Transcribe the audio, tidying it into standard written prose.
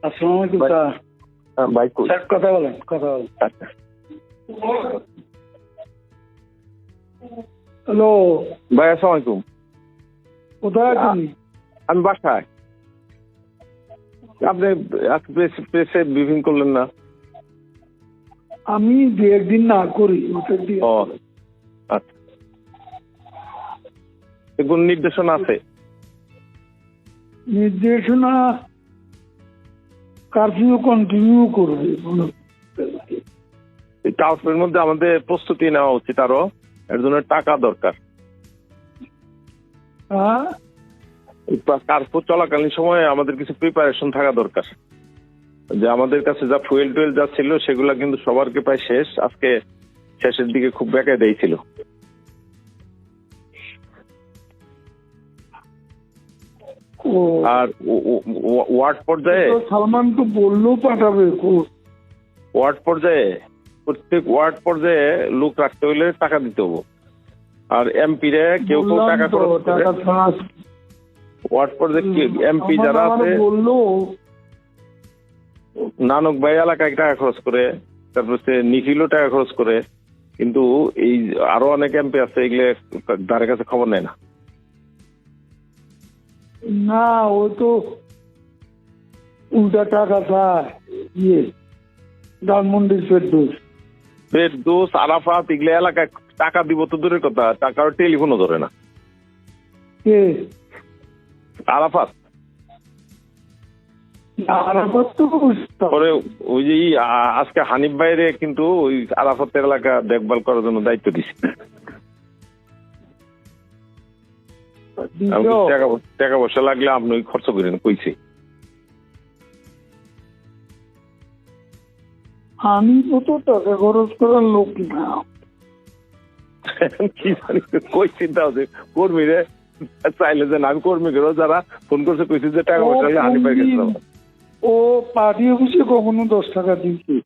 আসসালামু আলাইকুম ভাই- স্যার। ভাই কই? স্যার কথা বলেন। আচ্ছা। হ্যালো, ভাই আসসালামু আলাইকুম। কোথায় আছেন? আমি বাসায়। আপনি আজকে প্রেসে ব্রিফিং করলেন না? আমি দু একদিন না করি ওটার দিয়ে। ও আচ্ছা, কোন নির্দেশনা আছে? নির্দেশনা কারফিউ কন্টিনিউ করবে। এই কাউন্সিলের মধ্যে আমাদের প্রস্তুতি নেওয়া উচিত, আরো এর জন্য টাকা দরকার। হ্যাঁ, কার্ফু চলাকালীন সময়ে আমাদের কিছু প্রিপারেশন থাকা দরকার। যে আমাদের কাছে যা ফুয়েল টুয়েল যা ছিল সেগুলা কিন্তু সবারকে প্রায় শেষ। আজকে শেষের দিকে খুব বেকায় দিয়েছিল। ও আর ওয়ার্ড পর্যায়ে তো সালমান তো বললো পাঠাবে। প্রত্যেক ওয়ার্ড পর্যায়ে লোক রাখতে হইলে টাকা দিতে হবো। আর এমপি রে কেউ কেউ টাকা খরচ করে। টাকা ছাড়া ওয়ার্ড পর্যায়ে এমপি যারা আছে, বললো নানক ভাই এলাকায় টাকা খরচ করে, তারপর সে নিখিলও টাকা খরচ করে, কিন্তু এই আরো অনেক এমপি আছে এগুলো ধারে কাছে খবর নেয় না। না, ও তো উল্টা টাকা চায়। ধানমন্ডির ফেরদৌস। দোষ আরাফাত এগুলো এলাকায় টাকা দিব তো দূরের কথা, টাকার টেলিফোনও ধরে না। কে? আরাফাত আরাফাত তো পরে ওই যে আজকে হানিফ ভাইরে কিন্তু ওই আরাফাতের এলাকা দেখভাল করার জন্য দায়িত্ব দিছে। টাকা পয়সা লাগলে আপনি খরচ করেন কইছে। আমি তো টাকা খরচ করার লোক না। কি জানি কই চিন্তা হচ্ছে কর্মীরে চাইলে যে আমি কর্মীদেরও যারা ফোন করছে কইছি যে টাকা পয়সা হানিফ ভাই গেছে। ও পার্টি অফিসে কখনো 10 টাকা দিয়েছে?